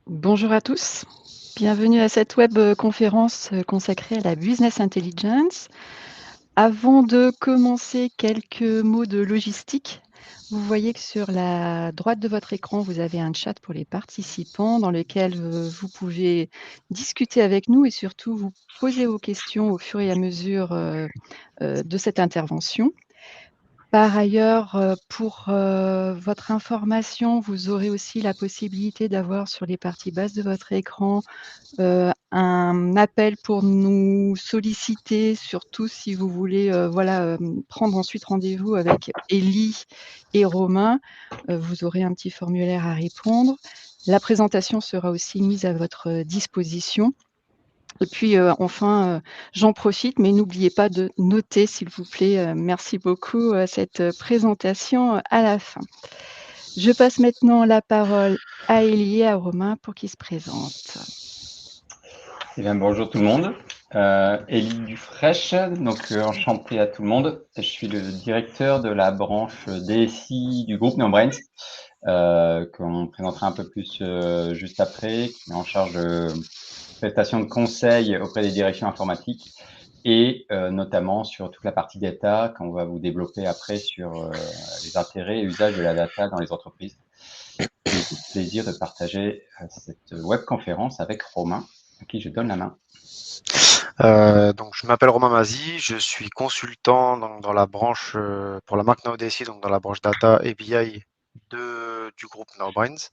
Bonjour à tous, bienvenue à cette web conférence consacrée à la business intelligence. Avant de commencer, quelques mots de logistique. Vous voyez que sur la droite de votre écran, vous avez un chat pour les participants dans lequel vous pouvez discuter avec nous et surtout vous poser vos questions au fur et à mesure de cette intervention. Par ailleurs, pour, votre information, vous aurez aussi la possibilité d'avoir sur les parties basses de votre écran, un appel pour nous solliciter, surtout si vous voulez, prendre ensuite rendez-vous avec Élie et Romain. Vous aurez un petit formulaire à répondre. La présentation sera aussi mise à votre disposition. Et puis, enfin, j'en profite, mais n'oubliez pas de noter s'il vous plaît. Merci beaucoup, cette présentation, à la fin. Je passe maintenant la parole à Élie et à Romain pour qu'ils se présentent. Eh bien, bonjour tout le monde. Élie Dufraîche, donc enchanté à tout le monde. Je suis le directeur de la branche DSI du groupe NeoBrains, qu'on présentera un peu plus juste après, qui est en charge de prestation de conseils auprès des directions informatiques et notamment sur toute la partie data qu'on va vous développer après sur les intérêts et usages de la data dans les entreprises. Et j'ai le plaisir de partager cette webconférence avec Romain, à qui je donne la main. Donc je m'appelle Romain Mazy, je suis consultant donc, dans la branche pour la marque NowDSI, donc dans la branche data et BI du groupe NowBrains.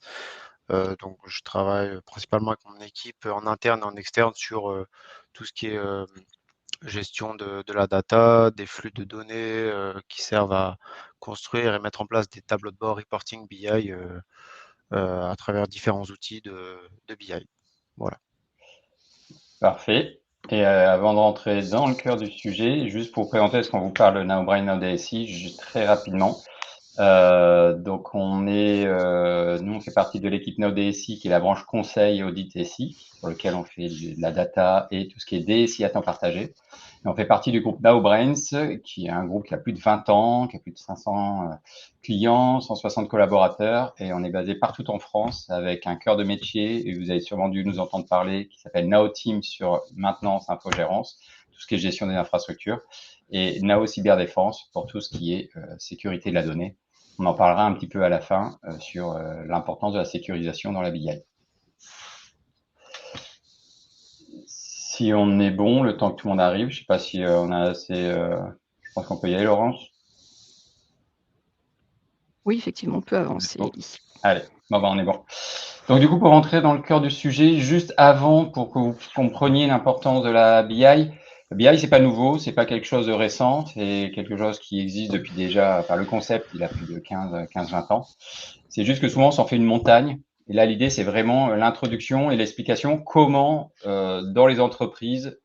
Donc je travaille principalement avec mon équipe en interne et en externe sur tout ce qui est gestion de la data, des flux de données qui servent à construire et mettre en place des tableaux de bord reporting BI à travers différents outils de BI. Voilà. Parfait. Et avant de rentrer dans le cœur du sujet, juste pour présenter ce qu'on vous parle de NowBrain Now DSI, juste très rapidement. Donc nous on fait partie de l'équipe Now DSI qui est la branche conseil audit SI, sur lequel on fait de la data et tout ce qui est DSI à temps partagé. Et on fait partie du groupe NowBrains, qui est un groupe qui a plus de 20 ans, qui a plus de 500 clients, 160 collaborateurs, et on est basé partout en France avec un cœur de métier, et vous avez sûrement dû nous entendre parler, qui s'appelle Now Team sur maintenance, infogérance, tout ce qui est gestion des infrastructures, et Now Cyberdéfense pour tout ce qui est sécurité de la donnée. On en parlera un petit peu à la fin sur l'importance de la sécurisation dans la BI. Si on est bon, le temps que tout le monde arrive, je ne sais pas si on a assez... je pense qu'on peut y aller, Laurence. Oui, effectivement, on peut avancer, Bon. Élie. Allez, bon, on est bon. Donc du coup, pour rentrer dans le cœur du sujet, juste avant, pour que vous compreniez l'importance de la BI, la BI, c'est pas nouveau, c'est pas quelque chose de récent, c'est quelque chose qui existe depuis déjà, enfin le concept, il a plus de 15-20 ans. C'est juste que souvent, on s'en fait une montagne. Et là, l'idée, c'est vraiment l'introduction et l'explication comment, dans les entreprises,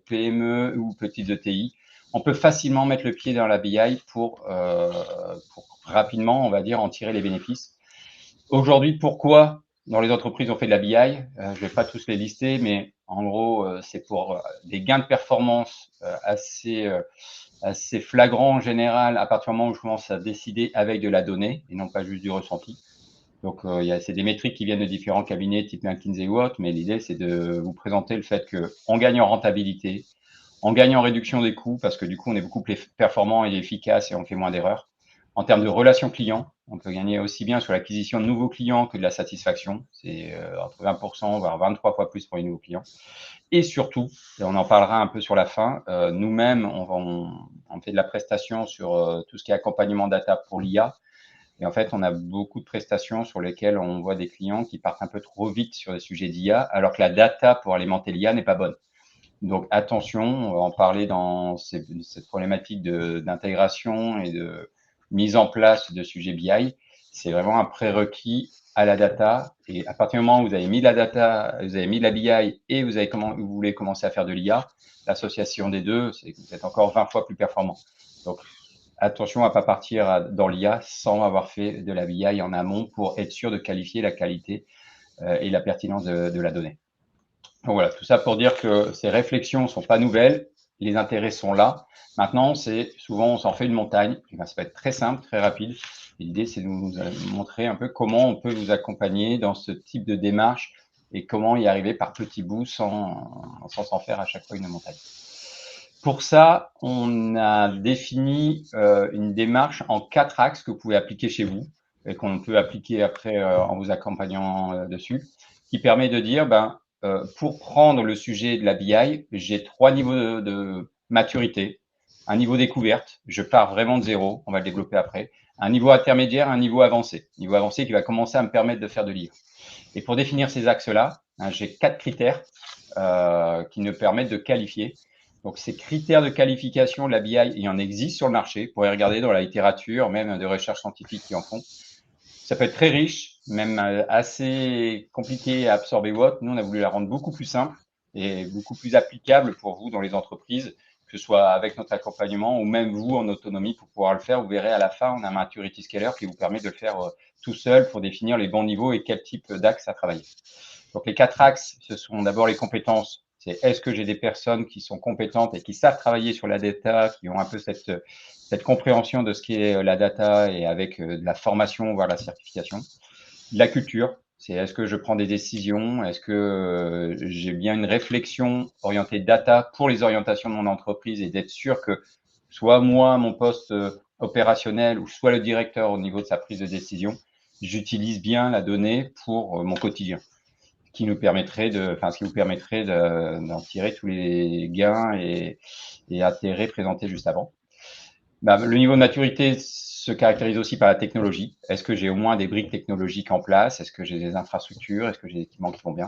PME ou petites ETI, on peut facilement mettre le pied dans la BI pour rapidement, on va dire, en tirer les bénéfices. Aujourd'hui, pourquoi dans les entreprises on fait de la BI? Je ne vais pas tous les lister, mais en gros, c'est pour des gains de performance assez flagrants en général à partir du moment où je commence à décider avec de la donnée et non pas juste du ressenti. Donc, c'est des métriques qui viennent de différents cabinets type McKinsey ou autre, mais l'idée, c'est de vous présenter le fait qu'on gagne en rentabilité, on gagne en réduction des coûts, parce que du coup, on est beaucoup plus performant et efficace et on fait moins d'erreurs. En termes de relations clients, on peut gagner aussi bien sur l'acquisition de nouveaux clients que de la satisfaction. C'est entre 20%, voire 23 fois plus pour les nouveaux clients. Et surtout, et on en parlera un peu sur la fin, nous-mêmes, on fait de la prestation sur tout ce qui est accompagnement data pour l'IA. Et en fait, on a beaucoup de prestations sur lesquelles on voit des clients qui partent un peu trop vite sur des sujets d'IA, alors que la data pour alimenter l'IA n'est pas bonne. Donc attention, on va en parler dans cette problématique d'intégration et de mise en place de sujets BI. C'est vraiment un prérequis à la data. Et à partir du moment où vous avez mis de la data, vous avez mis de la BI et vous voulez commencer à faire de l'IA, l'association des deux, c'est que vous êtes encore 20 fois plus performant. Donc attention à ne pas partir dans l'IA sans avoir fait de la BI en amont pour être sûr de qualifier la qualité et la pertinence de la donnée. Donc voilà, tout ça pour dire que ces réflexions ne sont pas nouvelles, les intérêts sont là. Maintenant, c'est souvent on s'en fait une montagne. Et ben, ça va être très simple, très rapide. L'idée, c'est de vous montrer un peu comment on peut vous accompagner dans ce type de démarche et comment y arriver par petits bouts sans s'en faire à chaque fois une montagne. Pour ça, on a défini une démarche en 4 axes que vous pouvez appliquer chez vous et qu'on peut appliquer après en vous accompagnant dessus, qui permet de dire, pour prendre le sujet de la BI, j'ai 3 niveaux de maturité. Un niveau découverte, je pars vraiment de zéro, on va le développer après. Un niveau intermédiaire, un niveau avancé. Niveau avancé qui va commencer à me permettre de faire de l'IA. Et pour définir ces axes-là, j'ai 4 critères qui nous permettent de qualifier. Donc, ces critères de qualification de la BI, il y en existe sur le marché. Vous pourrez regarder dans la littérature, même de recherche scientifique qui en font. Ça peut être très riche, même assez compliqué à absorber ou autre. Nous, on a voulu la rendre beaucoup plus simple et beaucoup plus applicable pour vous dans les entreprises, que ce soit avec notre accompagnement ou même vous en autonomie pour pouvoir le faire. Vous verrez à la fin, on a un Maturity Scaler qui vous permet de le faire tout seul pour définir les bons niveaux et quel type d'axe à travailler. Donc, les 4 axes, ce sont d'abord les compétences. C'est est-ce que j'ai des personnes qui sont compétentes et qui savent travailler sur la data, qui ont un peu cette compréhension de ce qu'est la data et avec de la formation, voire la certification. La culture, c'est est-ce que je prends des décisions, est-ce que j'ai bien une réflexion orientée data pour les orientations de mon entreprise et d'être sûr que soit moi, mon poste opérationnel ou soit le directeur au niveau de sa prise de décision, j'utilise bien la donnée pour mon quotidien, qui nous permettrait ce qui vous permettrait d'en tirer tous les gains et intérêts présentés juste avant. Le niveau de maturité se caractérise aussi par la technologie. Est-ce que j'ai au moins des briques technologiques en place? Est-ce que j'ai des infrastructures? Est-ce que j'ai des équipements qui vont bien?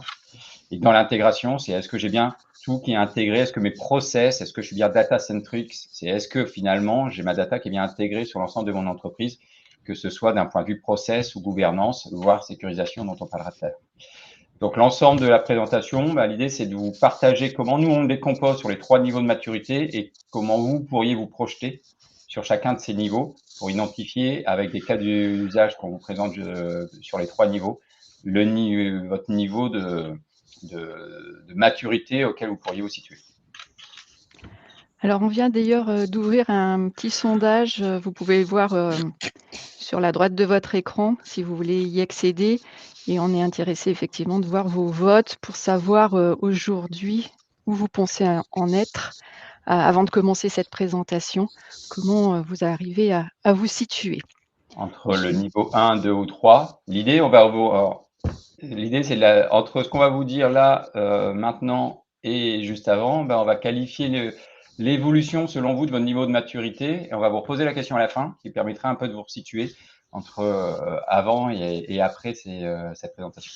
Et dans l'intégration, c'est est-ce que j'ai bien tout qui est intégré? Est-ce que mes process, est-ce que je suis bien data-centric? C'est est-ce que finalement, j'ai ma data qui est bien intégrée sur l'ensemble de mon entreprise, que ce soit d'un point de vue process ou gouvernance, voire sécurisation dont on parlera tout à l'heure. Donc, l'ensemble de la présentation, l'idée, c'est de vous partager comment nous, on le décompose sur les 3 niveaux de maturité et comment vous pourriez vous projeter sur chacun de ces niveaux pour identifier, avec des cas d'usage qu'on vous présente sur les 3 niveaux, votre niveau de maturité auquel vous pourriez vous situer. Alors, on vient d'ailleurs d'ouvrir un petit sondage. Vous pouvez voir sur la droite de votre écran si vous voulez y accéder. Et on est intéressé effectivement de voir vos votes pour savoir aujourd'hui où vous pensez en être avant de commencer cette présentation, comment vous arrivez à vous situer. Entre le niveau 1, 2 ou 3, l'idée, c'est entre ce qu'on va vous dire là, maintenant et juste avant, on va qualifier l'évolution selon vous de votre niveau de maturité et on va vous reposer la question à la fin qui permettra un peu de vous resituer entre avant et après cette présentation.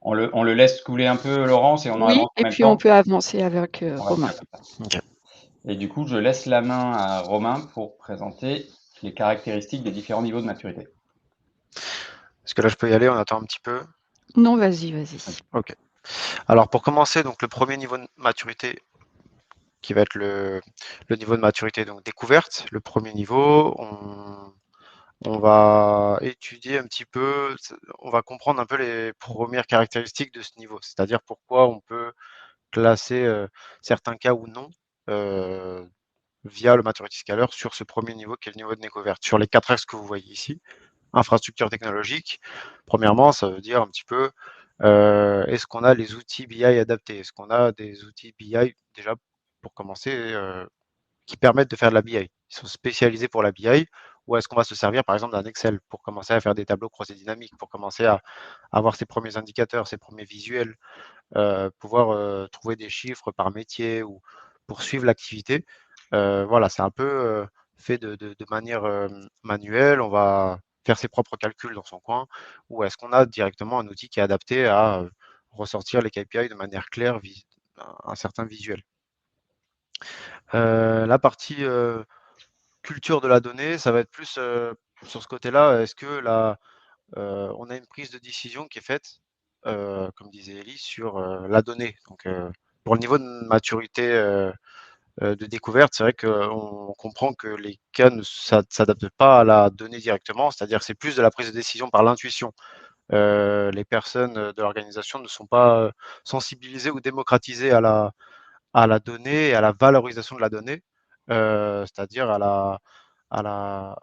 On le laisse couler un peu, Laurence, et on Oui, avance en et même puis temps. on peut avancer avec Romain. Okay. Et du coup, je laisse la main à Romain pour présenter les caractéristiques des différents niveaux de maturité. Est-ce que là, je peux y aller? On attend un petit peu. Non, vas-y. Ok. Alors, pour commencer, donc le premier niveau de maturité qui va être le niveau de maturité donc découverte. Le premier niveau, on va étudier un petit peu, on va comprendre un peu les premières caractéristiques de ce niveau, c'est-à-dire pourquoi on peut classer certains cas ou non via le Maturity Scaler sur ce premier niveau qui est le niveau de découverte. Sur les 4 axes que vous voyez ici, infrastructure technologique, premièrement, ça veut dire un petit peu est-ce qu'on a les outils BI adaptés? Est-ce qu'on a des outils BI déjà pour commencer qui permettent de faire de la BI? Ils sont spécialisés pour la BI ou est-ce qu'on va se servir par exemple d'un Excel pour commencer à faire des tableaux croisés dynamiques, pour commencer à avoir ses premiers indicateurs, ses premiers visuels, pouvoir trouver des chiffres par métier ou pour suivre l'activité. Voilà, c'est un peu fait de manière manuelle. On va faire ses propres calculs dans son coin ou est-ce qu'on a directement un outil qui est adapté à ressortir les KPI de manière claire, un certain visuel. La partie culture de la donnée, ça va être plus sur ce côté-là. Est-ce que on a une prise de décision qui est faite, comme disait Ellie, sur la donnée. Donc, pour le niveau de maturité de découverte, c'est vrai qu'on comprend que les cas ne s'adaptent pas à la donnée directement, c'est-à-dire que c'est plus de la prise de décision par l'intuition. Les personnes de l'organisation ne sont pas sensibilisées ou démocratisées à la donnée et à la valorisation de la donnée, c'est-à-dire à la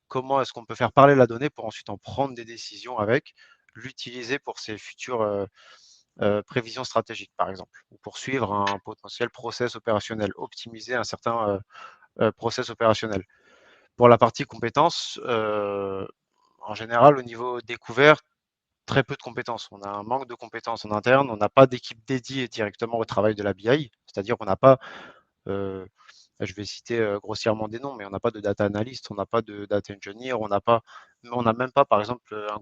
comment est-ce qu'on peut faire parler la donnée pour ensuite en prendre des décisions avec. l'utiliser pour ses futures prévisions stratégiques, par exemple, ou pour suivre un potentiel process opérationnel, optimiser un certain process opérationnel. Pour la partie compétences, en général, au niveau découverte, très peu de compétences. On a un manque de compétences en interne, on n'a pas d'équipe dédiée directement au travail de la BI, c'est-à-dire qu'on n'a pas, je vais citer grossièrement des noms, mais on n'a pas de data analyst, on n'a pas de data engineer, on n'a même pas, par exemple, un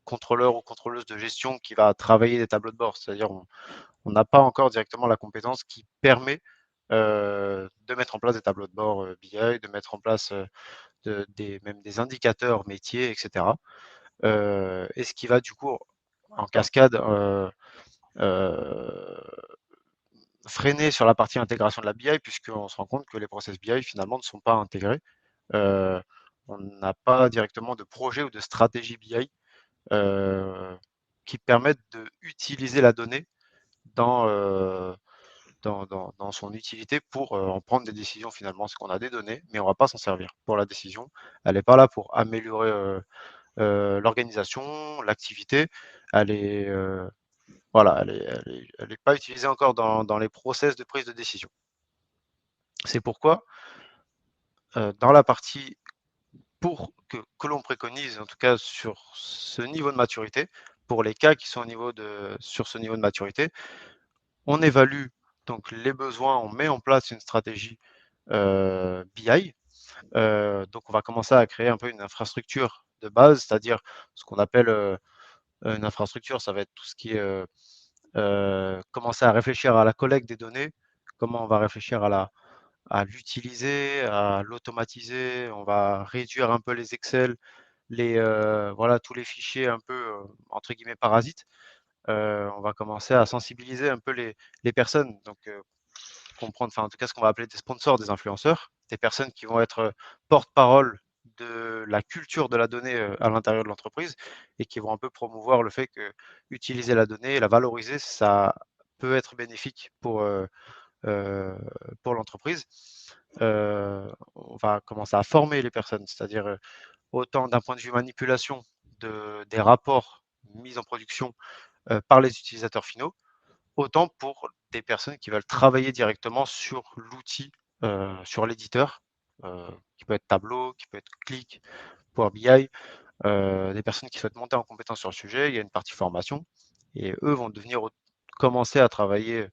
contrôleur ou contrôleuse de gestion qui va travailler des tableaux de bord, c'est-à-dire on n'a pas encore directement la compétence qui permet de mettre en place des tableaux de bord BI, de mettre en place même des indicateurs métiers, etc. Et ce qui va du coup en cascade freiner sur la partie intégration de la BI, puisqu'on se rend compte que les process BI finalement ne sont pas intégrés. On n'a pas directement de projet ou de stratégie BI qui permettent d'utiliser la donnée dans, dans son utilité pour en prendre des décisions finalement. Parce qu'on a des données, mais on ne va pas s'en servir pour la décision. Elle n'est pas là pour améliorer l'organisation, l'activité. Elle est, voilà, elle est pas utilisée encore dans les process de prise de décision. C'est pourquoi, dans la partie pour que l'on préconise, en tout cas sur ce niveau de maturité, pour les cas qui sont sur ce niveau de maturité, on évalue donc les besoins, on met en place une stratégie BI. Donc on va commencer à créer un peu une infrastructure de base, c'est-à-dire ce qu'on appelle une infrastructure, ça va être tout ce qui est commencer à réfléchir à la collecte des données, comment on va réfléchir à l'utiliser, à l'automatiser, on va réduire un peu les Excel, voilà, tous les fichiers un peu entre guillemets parasites. On va commencer à sensibiliser un peu les personnes, donc comprendre, enfin en tout cas ce qu'on va appeler des sponsors, des influenceurs, des personnes qui vont être porte-parole de la culture de la donnée à l'intérieur de l'entreprise et qui vont un peu promouvoir le fait que utiliser la donnée, la valoriser, ça peut être bénéfique pour l'entreprise. On va commencer à former les personnes, c'est-à-dire autant d'un point de vue manipulation des rapports mis en production par les utilisateurs finaux, autant pour des personnes qui veulent travailler directement sur l'outil, sur l'éditeur, qui peut être Tableau, qui peut être Qlik, Power BI, des personnes qui souhaitent monter en compétence sur le sujet. Il y a une partie formation et eux vont commencer à travailler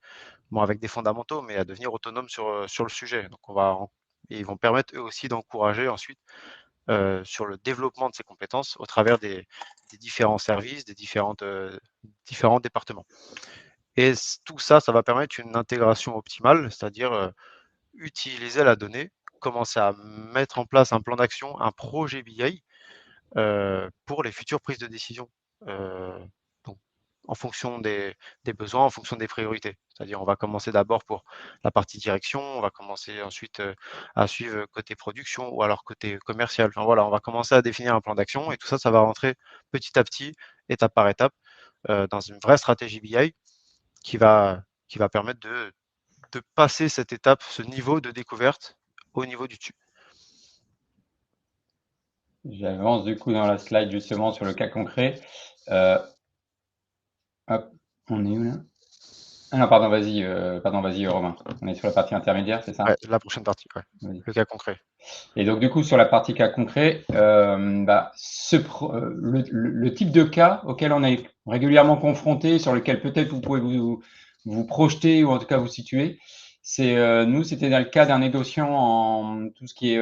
bon, avec des fondamentaux, mais à devenir autonomes sur le sujet. Donc et ils vont permettre eux aussi d'encourager ensuite sur le développement de ces compétences au travers des différents services, des différents départements. Et tout ça, ça va permettre une intégration optimale, c'est-à-dire utiliser la donnée, commencer à mettre en place un plan d'action, un projet BI pour les futures prises de décision. Donc, en fonction des besoins, en fonction des priorités. C'est-à-dire, on va commencer d'abord pour la partie direction, on va commencer ensuite à suivre côté production ou alors côté commercial. Enfin voilà, on va commencer à définir un plan d'action et tout ça, ça va rentrer petit à petit, étape par étape, dans une vraie stratégie BI qui va, qui va permettre de passer cette étape, ce niveau de découverte au niveau du dessus. J'avance du coup dans la slide justement sur le cas concret. Hop, on est où là? Ah non, pardon, vas-y Romain. On est sur la partie intermédiaire, c'est ça? Ouais, la prochaine partie, ouais. Le cas concret. Et donc du coup sur la partie cas concret, le type de cas auquel on est régulièrement confronté, sur lequel peut-être vous pouvez vous projeter ou en tout cas vous situer, c'est nous c'était dans le cas d'un négociant en tout ce qui est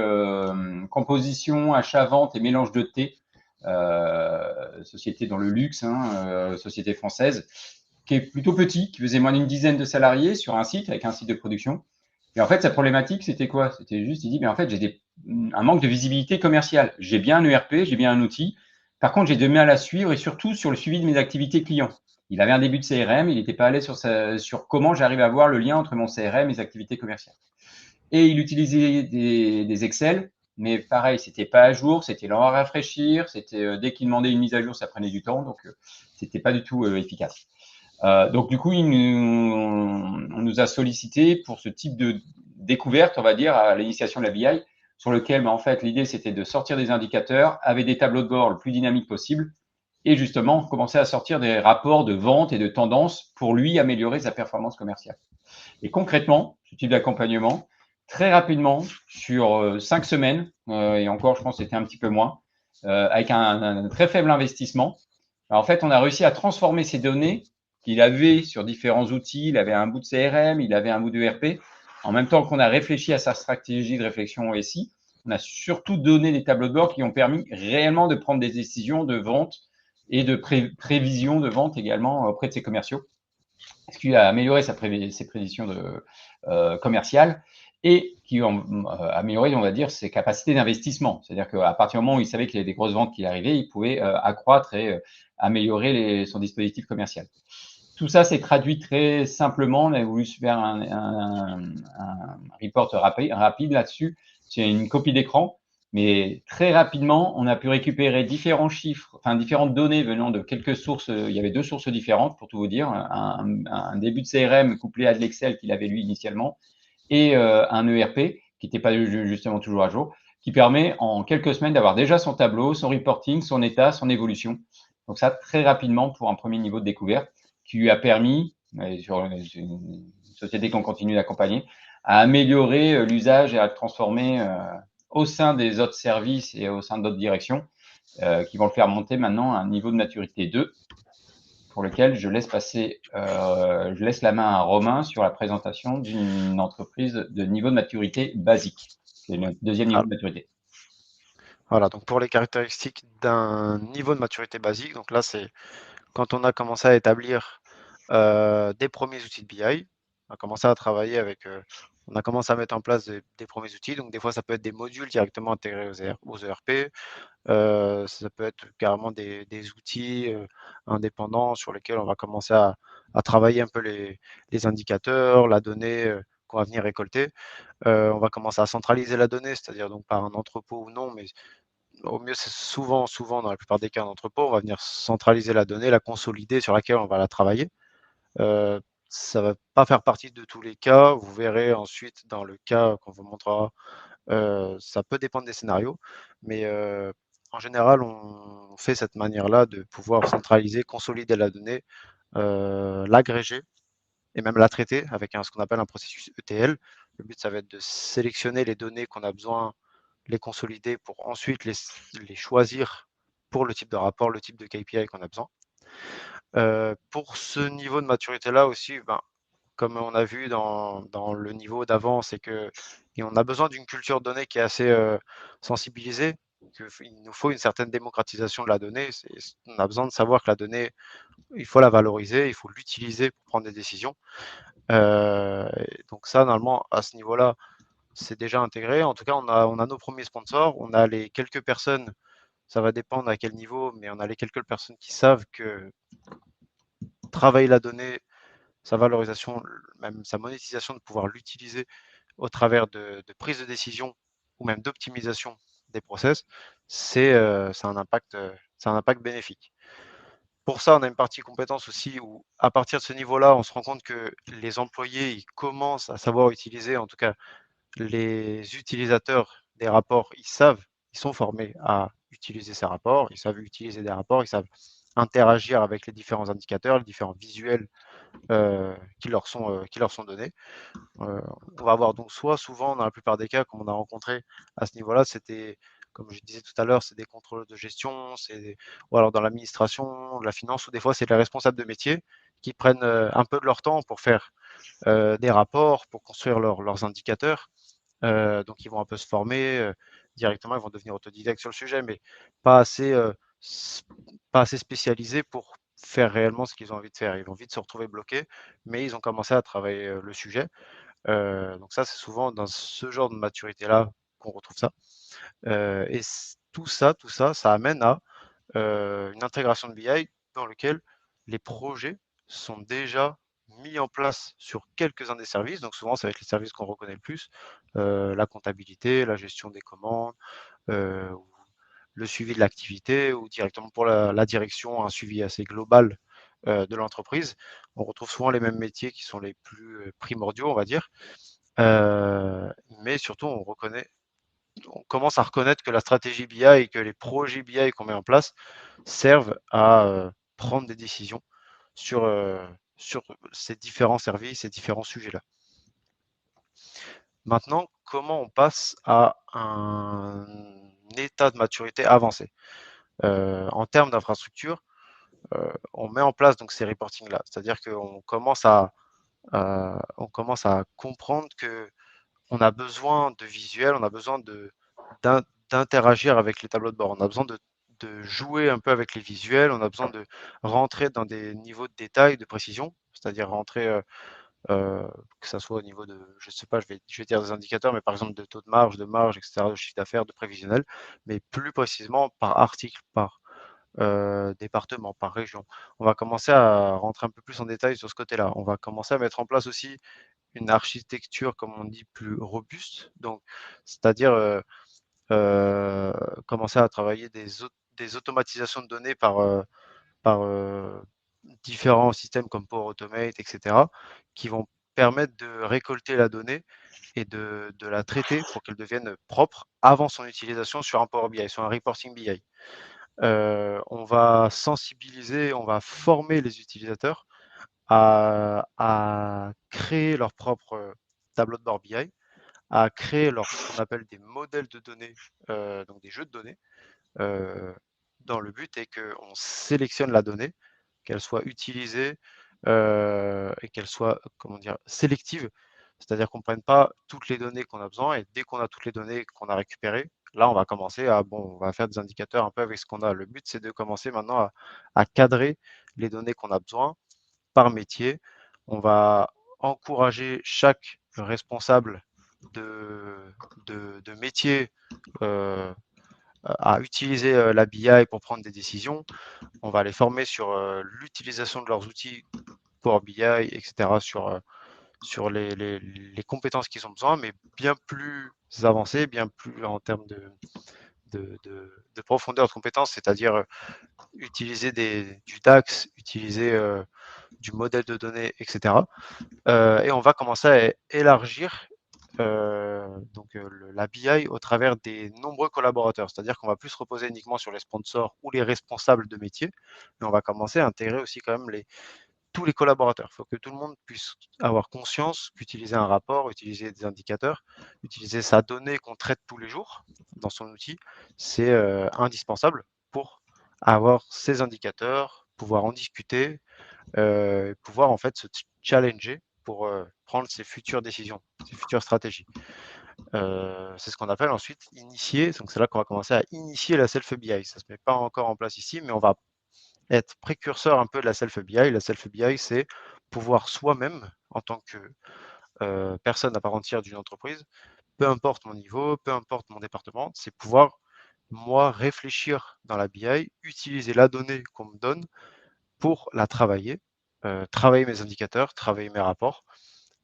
composition, achat, vente et mélange de thé, société dans le luxe, société française, qui est plutôt petit, qui faisait moins d'une dizaine de salariés sur un site avec un site de production. Et en fait, sa problématique, c'était quoi? C'était juste, il dit, mais en fait, j'ai un manque de visibilité commerciale. J'ai bien un ERP, j'ai bien un outil. Par contre, j'ai du mal à suivre et surtout sur le suivi de mes activités clients. Il avait un début de CRM, il n'était pas allé sur comment j'arrive à voir le lien entre mon CRM et mes activités commerciales. Et il utilisait des Excel, mais pareil, c'était pas à jour, c'était lent à rafraîchir, c'était dès qu'il demandait une mise à jour, ça prenait du temps, donc c'était pas du tout efficace. Donc du coup, on nous a sollicité pour ce type de découverte, on va dire, à l'initiation de la BI, sur lequel, en fait, l'idée, c'était de sortir des indicateurs avec des tableaux de bord le plus dynamique possible et justement commencer à sortir des rapports de vente et de tendance pour lui améliorer sa performance commerciale. Et concrètement, ce type d'accompagnement, très rapidement, sur 5 semaines, et encore, je pense que c'était un petit peu moins, avec un très faible investissement. Alors, en fait, on a réussi à transformer ces données qu'il avait sur différents outils. Il avait un bout de CRM, il avait un bout de ERP. En même temps qu'on a réfléchi à sa stratégie de réflexion au SI, on a surtout donné des tableaux de bord qui ont permis réellement de prendre des décisions de vente et de prévision de vente également auprès de ses commerciaux, ce qui a amélioré ses prévisions commerciales et qui ont amélioré, on va dire, ses capacités d'investissement. C'est-à-dire qu'à partir du moment où il savait qu'il y avait des grosses ventes qui arrivaient, il pouvait accroître et améliorer son dispositif commercial. Tout ça s'est traduit très simplement. On a voulu faire un report rapide là-dessus. C'est une copie d'écran. Mais très rapidement, on a pu récupérer différents chiffres, enfin différentes données venant de quelques sources. Il y avait 2 sources différentes, pour tout vous dire. Un début de CRM couplé à de l'Excel qu'il avait lui initialement et un ERP qui n'était pas justement toujours à jour, qui permet en quelques semaines d'avoir déjà son tableau, son reporting, son état, son évolution. Donc ça, très rapidement pour un premier niveau de découverte qui lui a permis, sur une société qu'on continue d'accompagner, à améliorer l'usage et à le transformer au sein des autres services et au sein d'autres directions qui vont le faire monter maintenant à un niveau de maturité 2 pour lequel je laisse la main à Romain sur la présentation d'une entreprise de niveau de maturité basique. C'est le deuxième niveau de maturité. Voilà, donc pour les caractéristiques d'un niveau de maturité basique, donc là, c'est quand on a commencé à établir des premiers outils de BI, on a commencé à travailler avec, on a commencé à mettre en place des premiers outils. Donc des fois, ça peut être des modules directement intégrés aux ERP, ça peut être carrément des outils indépendants sur lesquels on va commencer à travailler un peu les indicateurs, la donnée qu'on va venir récolter. On va commencer à centraliser la donnée, c'est-à-dire donc par un entrepôt ou non, mais au mieux, c'est souvent, dans la plupart des cas, un entrepôt. On va venir centraliser la donnée, la consolider, sur laquelle on va la travailler. Ça va pas faire partie de tous les cas. Vous verrez ensuite dans le cas qu'on vous montrera, ça peut dépendre des scénarios, mais en général, on fait cette manière-là de pouvoir centraliser, consolider la donnée, l'agréger et même la traiter avec ce qu'on appelle un processus ETL. Le but, ça va être de sélectionner les données qu'on a besoin, les consolider pour ensuite les choisir pour le type de rapport, le type de KPI qu'on a besoin. Pour ce niveau de maturité-là aussi, ben, comme on a vu dans le niveau d'avant, c'est que et on a besoin d'une culture de données qui est assez sensibilisée, il nous faut une certaine démocratisation de la donnée. On a besoin de savoir que la donnée, il faut la valoriser, il faut l'utiliser pour prendre des décisions. Donc ça, normalement, à ce niveau-là, c'est déjà intégré. En tout cas, on a nos premiers sponsors, on a les quelques personnes, ça va dépendre à quel niveau, mais on a les quelques personnes qui savent que travailler la donnée, sa valorisation, même sa monétisation, de pouvoir l'utiliser au travers de prise de décision ou même d'optimisation des process, c'est un impact bénéfique. Pour ça, on a une partie compétence aussi où, à partir de ce niveau-là, on se rend compte que les employés, ils commencent à savoir utiliser, en tout cas, les utilisateurs des rapports, ils sont formés à utiliser ces rapports, ils savent utiliser des rapports, ils savent interagir avec les différents indicateurs, les différents visuels qui leur sont donnés. On va avoir donc soit souvent, dans la plupart des cas, comme on a rencontré à ce niveau-là, c'était, comme je disais tout à l'heure, c'est des contrôleurs de gestion, ou alors dans l'administration, la finance, ou des fois c'est les responsables de métier qui prennent un peu de leur temps pour faire des rapports, pour construire leurs indicateurs. Donc ils vont un peu se former directement, ils vont devenir autodidactes sur le sujet, mais pas assez, pas assez spécialisés pour faire réellement ce qu'ils ont envie de faire. Ils vont vite se retrouver bloqués, mais ils ont commencé à travailler le sujet. Donc ça, c'est souvent dans ce genre de maturité-là qu'on retrouve ça. Et tout ça amène à une intégration de BI dans lequel les projets sont déjà mis en place sur quelques-uns des services. Donc souvent, ça va être les services qu'on reconnaît le plus, la comptabilité, la gestion des commandes, le suivi de l'activité ou directement pour la direction, un suivi assez global de l'entreprise. On retrouve souvent les mêmes métiers qui sont les plus primordiaux, on va dire. Mais surtout, on reconnaît on commence à reconnaître que la stratégie BI et que les projets BI qu'on met en place servent à prendre des décisions sur ces différents services, ces différents sujets-là. Maintenant, comment on passe à un état de maturité avancé? En termes d'infrastructure, on met en place donc ces reporting-là. C'est-à-dire qu'on commence à comprendre qu'on a besoin de visuels, on a besoin d'interagir avec les tableaux de bord, on a besoin de jouer un peu avec les visuels, on a besoin de rentrer dans des niveaux de détail, de précision, c'est-à-dire rentrer que ça soit au niveau de, je sais pas, je vais dire des indicateurs, mais par exemple de taux de marge, etc., de chiffre d'affaires, de prévisionnel, mais plus précisément par article, par département, par région. On va commencer à rentrer un peu plus en détail sur ce côté-là. On va commencer à mettre en place aussi une architecture, comme on dit, plus robuste. Donc, c'est-à-dire commencer à travailler des automatisations de données par différents systèmes comme Power Automate, etc., qui vont permettre de récolter la donnée et de la traiter pour qu'elle devienne propre avant son utilisation sur un Power BI, sur un reporting BI. On va sensibiliser, on va former les utilisateurs à créer leur propre tableau de bord BI, à créer ce qu'on appelle des modèles de données, donc des jeux de données, dans le but est qu'on sélectionne la donnée, qu'elle soit utilisée et qu'elle soit, comment dire, sélective. C'est-à-dire qu'on ne prenne pas toutes les données qu'on a besoin et dès qu'on a toutes les données qu'on a récupérées, là, on va commencer on va faire des indicateurs un peu avec ce qu'on a. Le but, c'est de commencer maintenant à cadrer les données qu'on a besoin par métier. On va encourager chaque responsable de métier à utiliser la BI pour prendre des décisions. On va les former sur l'utilisation de leurs outils Power BI, etc., sur les compétences qu'ils ont besoin, mais bien plus avancées, bien plus en termes de profondeur de compétences, c'est-à-dire utiliser du DAX, utiliser du modèle de données, etc. Et on va commencer à élargir la BI au travers des nombreux collaborateurs. C'est-à-dire qu'on va plus se reposer uniquement sur les sponsors ou les responsables de métier, mais on va commencer à intégrer aussi quand même tous les collaborateurs. Il faut que tout le monde puisse avoir conscience qu'utiliser un rapport, utiliser des indicateurs, utiliser sa donnée qu'on traite tous les jours dans son outil, c'est indispensable pour avoir ces indicateurs, pouvoir en discuter, pouvoir en fait se challenger pour prendre ses futures décisions, ses futures stratégies. C'est ce qu'on appelle ensuite initier. Donc c'est là qu'on va commencer à initier la self-BI. Ça ne se met pas encore en place ici, mais on va être précurseur un peu de la self-BI. La self-BI, c'est pouvoir soi-même, en tant que personne à part entière d'une entreprise, peu importe mon niveau, peu importe mon département, c'est pouvoir, moi, réfléchir dans la BI, utiliser la donnée qu'on me donne pour la travailler, travailler mes indicateurs, travailler mes rapports,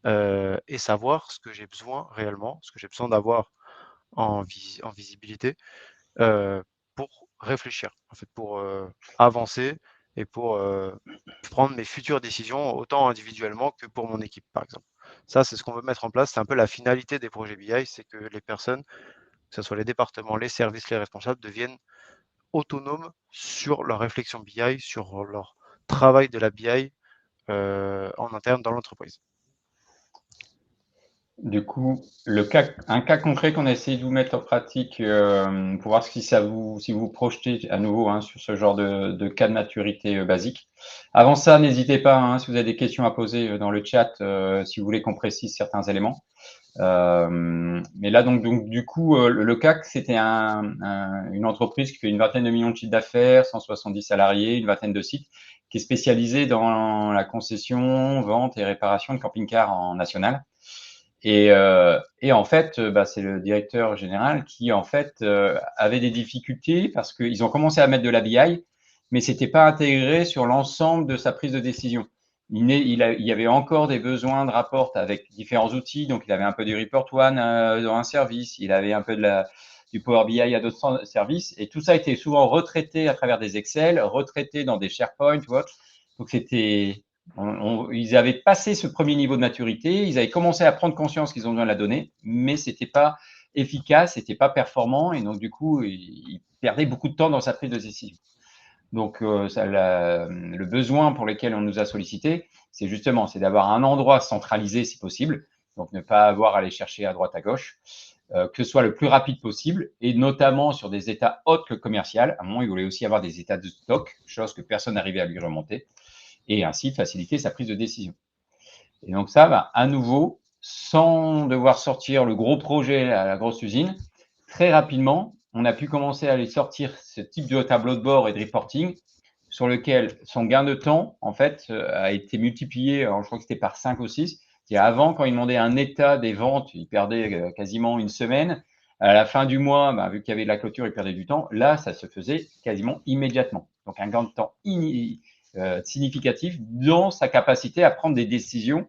et savoir ce que j'ai besoin réellement, ce que j'ai besoin d'avoir en visibilité, pour réfléchir, en fait, pour avancer et pour prendre mes futures décisions autant individuellement que pour mon équipe, par exemple. Ça, c'est ce qu'on veut mettre en place. C'est un peu la finalité des projets BI, c'est que les personnes, que ce soit les départements, les services, les responsables, deviennent autonomes sur leur réflexion BI, sur leur travail de la BI en interne dans l'entreprise. Du coup, un cas concret qu'on a essayé de vous mettre en pratique pour voir si vous projetez à nouveau sur ce genre de cas de maturité basique. Avant ça, n'hésitez pas, si vous avez des questions à poser dans le chat, si vous voulez qu'on précise certains éléments. Mais là, donc du coup, le CAC, c'était une entreprise qui fait une vingtaine de millions de chiffres d'affaires, 170 salariés, une vingtaine de sites, qui est spécialisée dans la concession, vente et réparation de camping-cars en national. Et en fait, c'est le directeur général qui, en fait, avait des difficultés parce qu'ils ont commencé à mettre de la BI, mais c'était pas intégré sur l'ensemble de sa prise de décision. Il y avait encore des besoins de rapport avec différents outils. Donc, il avait un peu du Report One dans un service, il avait un peu du Power BI à d'autres services. Et tout ça était souvent retraité à travers des Excel, retraité dans des SharePoint ou autre. Donc, ils avaient passé ce premier niveau de maturité, ils avaient commencé à prendre conscience qu'ils ont besoin de la donnée, mais c'était pas efficace, n'était pas performant, et donc du coup, il perdait beaucoup de temps dans sa prise de décision. Donc, le besoin pour lequel on nous a sollicité, c'est justement, c'est d'avoir un endroit centralisé si possible, donc ne pas avoir à aller chercher à droite à gauche, que ce soit le plus rapide possible, et notamment sur des états autres que commercial. À un moment, il voulait aussi avoir des états de stock, chose que personne n'arrivait à lui remonter, et ainsi faciliter sa prise de décision. Et donc ça, à nouveau, sans devoir sortir le gros projet à la grosse usine, très rapidement, on a pu commencer à aller sortir ce type de tableau de bord et de reporting sur lequel son gain de temps, en fait, a été multiplié, je crois que c'était par 5 ou 6. Avant, quand il demandait un état des ventes, il perdait quasiment une semaine. À la fin du mois, vu qu'il y avait de la clôture, il perdait du temps. Là, ça se faisait quasiment immédiatement. Donc, un gain de temps significatif dans sa capacité à prendre des décisions,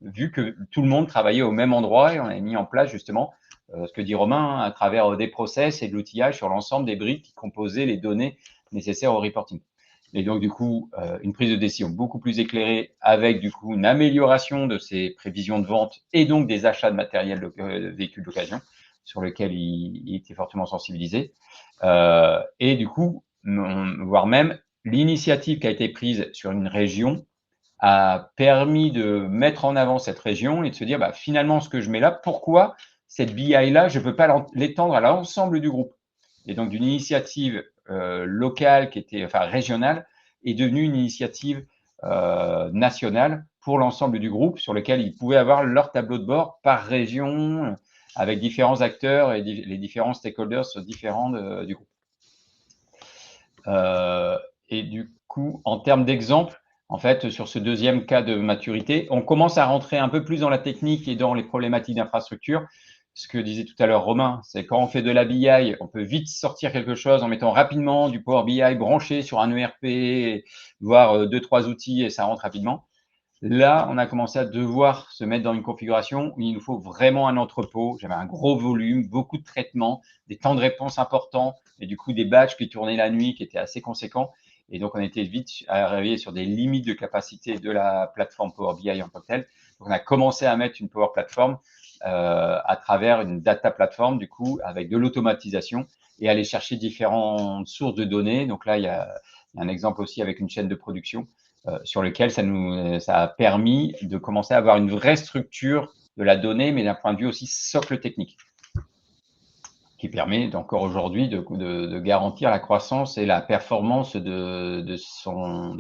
vu que tout le monde travaillait au même endroit, et on avait mis en place justement ce que dit Romain, à travers des process et de l'outillage sur l'ensemble des briques qui composaient les données nécessaires au reporting. Et donc, du coup, une prise de décision beaucoup plus éclairée, avec du coup une amélioration de ses prévisions de vente et donc des achats de matériel de véhicules d'occasion, sur lequel il était fortement sensibilisé. Et du coup, voire même l'initiative qui a été prise sur une région a permis de mettre en avant cette région et de se dire, finalement, ce que je mets là, pourquoi cette BI-là, je ne peux pas l'étendre à l'ensemble du groupe? Et donc, d'une initiative locale, régionale, est devenue une initiative nationale pour l'ensemble du groupe, sur lequel ils pouvaient avoir leur tableau de bord par région, avec différents acteurs et les différents stakeholders différents du groupe. Et du coup, en termes d'exemple, en fait, sur ce deuxième cas de maturité, on commence à rentrer un peu plus dans la technique et dans les problématiques d'infrastructure. Ce que disait tout à l'heure Romain, c'est quand on fait de la BI, on peut vite sortir quelque chose en mettant rapidement du Power BI branché sur un ERP, voire 2-3 outils, et ça rentre rapidement. Là, on a commencé à devoir se mettre dans une configuration où il nous faut vraiment un entrepôt. J'avais un gros volume, beaucoup de traitements, des temps de réponse importants, et du coup des batchs qui tournaient la nuit qui étaient assez conséquents. Et donc, on était vite arrivé sur des limites de capacité de la plateforme Power BI en tant que telle. Donc, on a commencé à mettre une Power Platform à travers une data platform, du coup, avec de l'automatisation, et aller chercher différentes sources de données. Donc là, il y a un exemple aussi avec une chaîne de production sur lequel ça a permis de commencer à avoir une vraie structure de la donnée, mais d'un point de vue aussi socle technique, qui permet encore aujourd'hui de garantir la croissance et la performance de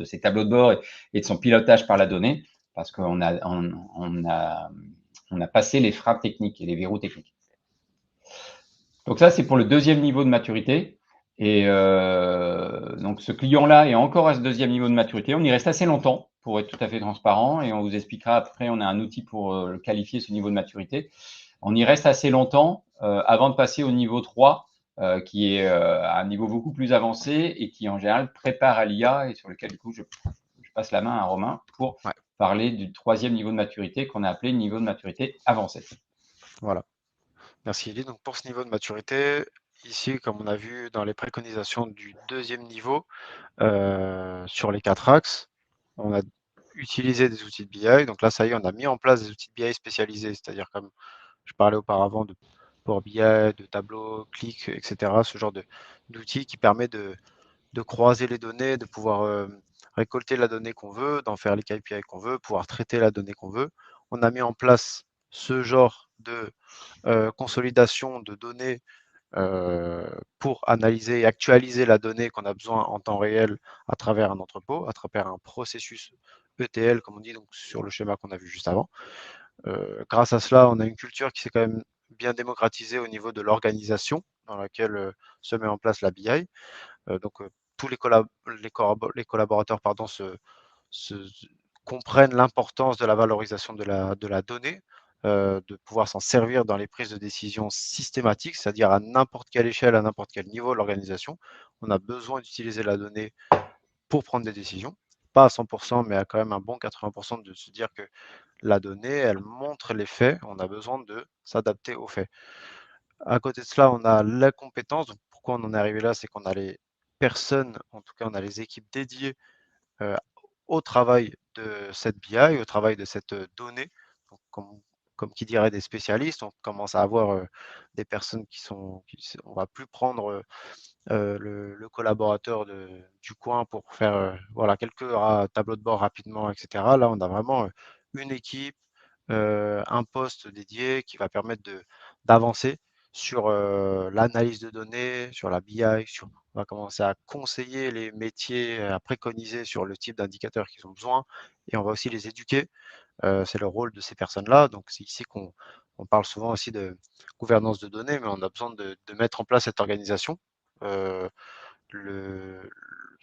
ses tableaux de bord et de son pilotage par la donnée, parce qu'on a passé les freins techniques et les verrous techniques. Donc ça, c'est pour le deuxième niveau de maturité. Et donc ce client-là est encore à ce deuxième niveau de maturité. On y reste assez longtemps, pour être tout à fait transparent, et on vous expliquera après. On a un outil pour qualifier ce niveau de maturité. On y reste assez longtemps avant de passer au niveau 3, qui est un niveau beaucoup plus avancé et qui en général prépare à l'IA, et sur lequel du coup je passe la main à Romain pour parler du troisième niveau de maturité qu'on a appelé niveau de maturité avancé. Voilà. Merci Elie. Donc pour ce niveau de maturité, ici, comme on a vu dans les préconisations du deuxième niveau, sur les 4 axes, on a utilisé des outils de BI. Donc là, ça y est, on a mis en place des outils de BI spécialisés, c'est-à-dire comme je parlais auparavant de Power BI, de tableaux, Qlik, etc. Ce genre d'outils qui permet de croiser les données, de pouvoir récolter la donnée qu'on veut, d'en faire les KPI qu'on veut, pouvoir traiter la donnée qu'on veut. On a mis en place ce genre de consolidation de données pour analyser et actualiser la donnée qu'on a besoin en temps réel à travers un entrepôt, à travers un processus ETL, comme on dit, donc sur le schéma qu'on a vu juste avant. Grâce à cela, on a une culture qui s'est quand même bien démocratisée au niveau de l'organisation dans laquelle se met en place la BI. Donc, tous les collaborateurs comprennent l'importance de la valorisation de la donnée, de pouvoir s'en servir dans les prises de décision systématiques, c'est-à-dire à n'importe quelle échelle, à n'importe quel niveau de l'organisation. On a besoin d'utiliser la donnée pour prendre des décisions, pas à 100%, mais à quand même un bon 80%, de se dire que la donnée, elle montre les faits, on a besoin de s'adapter aux faits. À côté de cela, on a la compétence. Donc pourquoi on en est arrivé là, c'est qu'on a les personnes, en tout cas on a les équipes dédiées au travail de cette BI, au travail de cette donnée. Donc, comme comme qui dirait des spécialistes. On commence à avoir des personnes on va plus prendre le collaborateur du coin pour faire voilà, quelques tableaux de bord rapidement, etc. Là, on a vraiment une équipe, un poste dédié qui va permettre d'avancer sur l'analyse de données, sur la BI, on va commencer à conseiller les métiers, à préconiser sur le type d'indicateurs qu'ils ont besoin et on va aussi les éduquer. C'est le rôle de ces personnes-là. Donc, c'est ici qu'on parle souvent aussi de gouvernance de données, mais on a besoin de mettre en place cette organisation. Euh, le,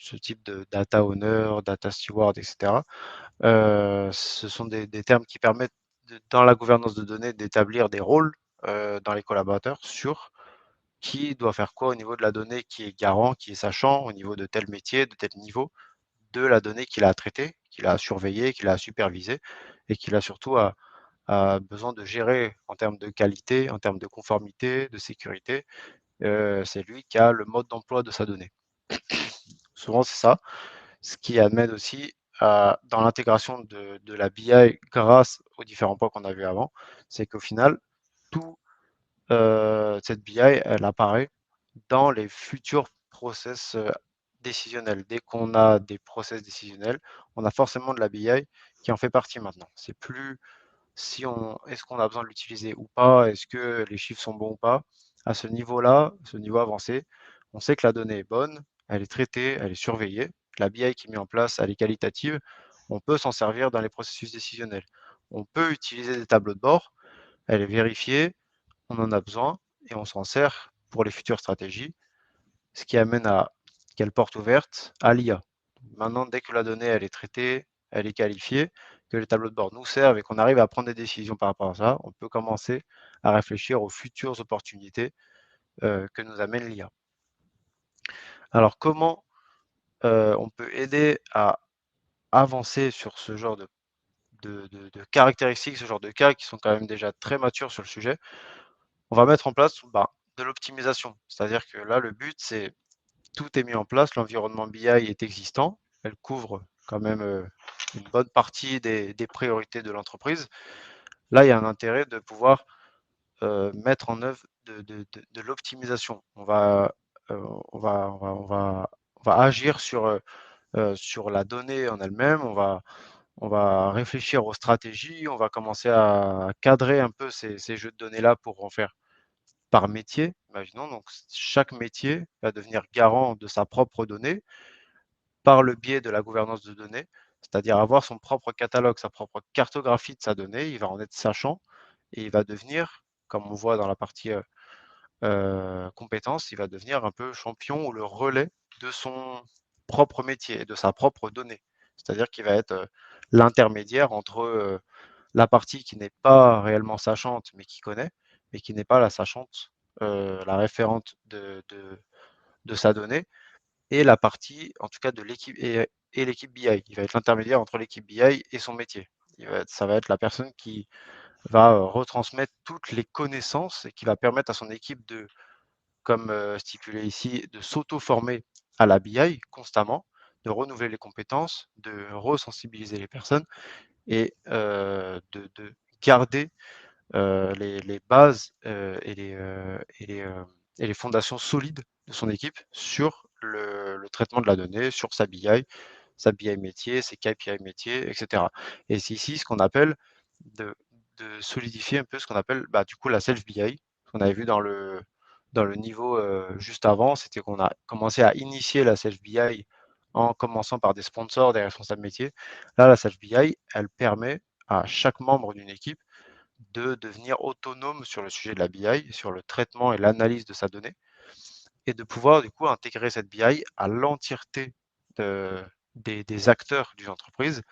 Ce type de data owner, data steward, etc. Ce sont des termes qui permettent, dans la gouvernance de données, d'établir des rôles dans les collaborateurs sur qui doit faire quoi au niveau de la donnée, qui est garant, qui est sachant au niveau de tel métier, de tel niveau, de la donnée qu'il a à traiter, qu'il a à surveiller, qu'il a à superviser et qu'il a surtout a besoin de gérer en termes de qualité, en termes de conformité, de sécurité. C'est lui qui a le mode d'emploi de sa donnée. Souvent, c'est ça, ce qui amène aussi dans l'intégration de la BI grâce aux différents points qu'on a vus avant, c'est qu'au final, tout cette BI, elle apparaît dans les futurs process décisionnels. Dès qu'on a des process décisionnels, on a forcément de la BI qui en fait partie maintenant. C'est plus si on est-ce qu'on a besoin de l'utiliser ou pas, est-ce que les chiffres sont bons ou pas. À ce niveau-là, ce niveau avancé, on sait que la donnée est bonne, elle est traitée, elle est surveillée. La BI qui est mise en place, elle est qualitative. On peut s'en servir dans les processus décisionnels. On peut utiliser des tableaux de bord, elle est vérifiée, on en a besoin et on s'en sert pour les futures stratégies, ce qui amène à quelle porte ouverte à l'IA. Maintenant, dès que la donnée elle est traitée, elle est qualifiée, que les tableaux de bord nous servent et qu'on arrive à prendre des décisions par rapport à ça, on peut commencer à réfléchir aux futures opportunités que nous amène l'IA. Alors, comment on peut aider à avancer sur ce genre de caractéristiques, ce genre de cas qui sont quand même déjà très matures sur le sujet? On va mettre en place de l'optimisation. C'est-à-dire que là, le but, c'est tout est mis en place, l'environnement BI est existant, elle couvre quand même une bonne partie des priorités de l'entreprise. Là, il y a un intérêt de pouvoir mettre en œuvre de l'optimisation. On va agir sur la donnée en elle-même, on va réfléchir aux stratégies, on va commencer à cadrer un peu ces jeux de données-là pour en faire par métier, imaginons. Donc, chaque métier va devenir garant de sa propre donnée par le biais de la gouvernance de données, c'est-à-dire avoir son propre catalogue, sa propre cartographie de sa donnée. Il va en être sachant et il va devenir, comme on voit dans la partie compétences, il va devenir un peu champion ou le relais de son propre métier et de sa propre donnée. C'est-à-dire qu'il va être l'intermédiaire entre la partie qui n'est pas réellement sachante, mais qui connaît, mais qui n'est pas la sachante, la référente de sa donnée, et la partie, en tout cas, de l'équipe et l'équipe BI. Il va être l'intermédiaire entre l'équipe BI et son métier. Ça va être la personne qui va retransmettre toutes les connaissances et qui va permettre à son équipe de, comme stipulé ici, de s'auto-former à la BI constamment, de renouveler les compétences, de resensibiliser les personnes et de garder les bases et les fondations solides de son équipe sur le traitement de la donnée, sur sa BI métier, ses KPI métiers, etc. Et c'est ici ce qu'on appelle de, de solidifier un peu ce qu'on appelle du coup la self-BI. Ce qu'on avait vu dans le niveau juste avant, c'était qu'on a commencé à initier la self-BI en commençant par des sponsors, des responsables métiers. Là, la self-BI, elle permet à chaque membre d'une équipe de devenir autonome sur le sujet de la BI, sur le traitement et l'analyse de sa donnée, et de pouvoir du coup intégrer cette BI à l'entièreté des acteurs d'une entreprise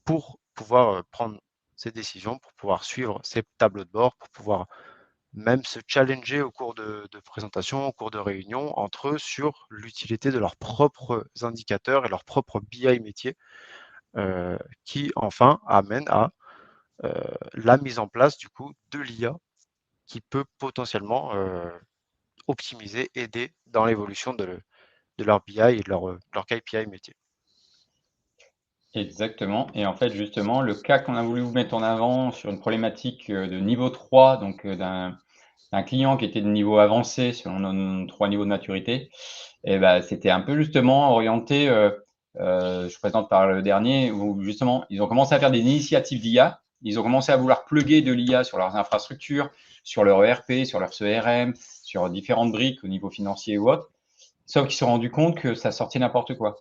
pour pouvoir prendre ses décisions, pour pouvoir suivre ses tableaux de bord, pour pouvoir même se challenger au cours de présentations, au cours de réunions entre eux sur l'utilité de leurs propres indicateurs et leur propre BI métier, qui enfin amène à la mise en place du coup de l'IA qui peut potentiellement optimiser, aider dans l'évolution de leur BI et de leur KPI métier. Exactement. Et en fait, justement, le cas qu'on a voulu vous mettre en avant sur une problématique de niveau 3, donc d'un client qui était de niveau avancé selon nos 3 niveaux de maturité, et ben, c'était un peu justement orienté, je présente par le dernier, où justement, ils ont commencé à faire des initiatives d'IA. Ils ont commencé à vouloir plugger de l'IA sur leurs infrastructures, sur leur ERP, sur leur CRM, sur différentes briques au niveau financier ou autre. Sauf qu'ils se sont rendus compte que ça sortait n'importe quoi.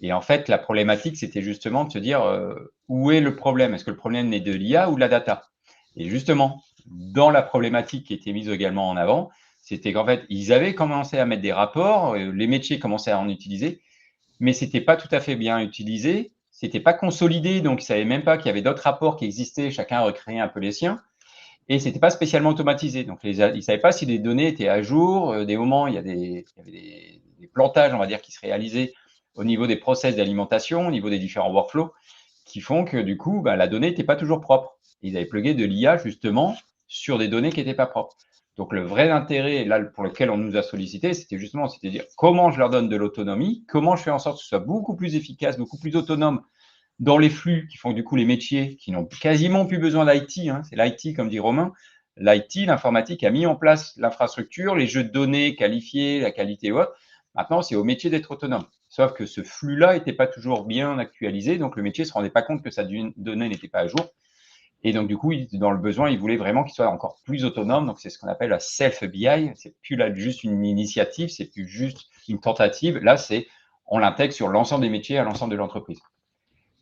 Et en fait, la problématique, c'était justement de se dire où est le problème? Est-ce que le problème naît de l'IA ou de la data? Et justement, dans la problématique qui était mise également en avant, c'était qu'en fait, ils avaient commencé à mettre des rapports, les métiers commençaient à en utiliser, mais c'était pas tout à fait bien utilisé, c'était pas consolidé, donc ils savaient même pas qu'il y avait d'autres rapports qui existaient, chacun recréait un peu les siens, et c'était pas spécialement automatisé. Donc ils savaient pas si les données étaient à jour. Des moments, il y avait des plantages, on va dire, qui se réalisaient au niveau des process d'alimentation, au niveau des différents workflows, qui font que du coup, la donnée n'était pas toujours propre. Ils avaient plugué de l'IA justement sur des données qui n'étaient pas propres. Donc le vrai intérêt, là, pour lequel on nous a sollicité, c'était justement, c'était de dire comment je leur donne de l'autonomie, comment je fais en sorte que ce soit beaucoup plus efficace, beaucoup plus autonome dans les flux qui font du coup les métiers qui n'ont quasiment plus besoin d'IT, c'est l'IT comme dit Romain, l'IT, l'informatique a mis en place l'infrastructure, les jeux de données qualifiés, la qualité et autres. Maintenant, c'est au métier d'être autonome. Sauf que ce flux-là n'était pas toujours bien actualisé, donc le métier ne se rendait pas compte que sa donnée n'était pas à jour. Et donc, du coup, dans le besoin, il voulait vraiment qu'il soit encore plus autonome. Donc, c'est ce qu'on appelle la self-BI. C'est plus là juste une initiative, c'est plus juste une tentative. Là, c'est on l'intègre sur l'ensemble des métiers à l'ensemble de l'entreprise.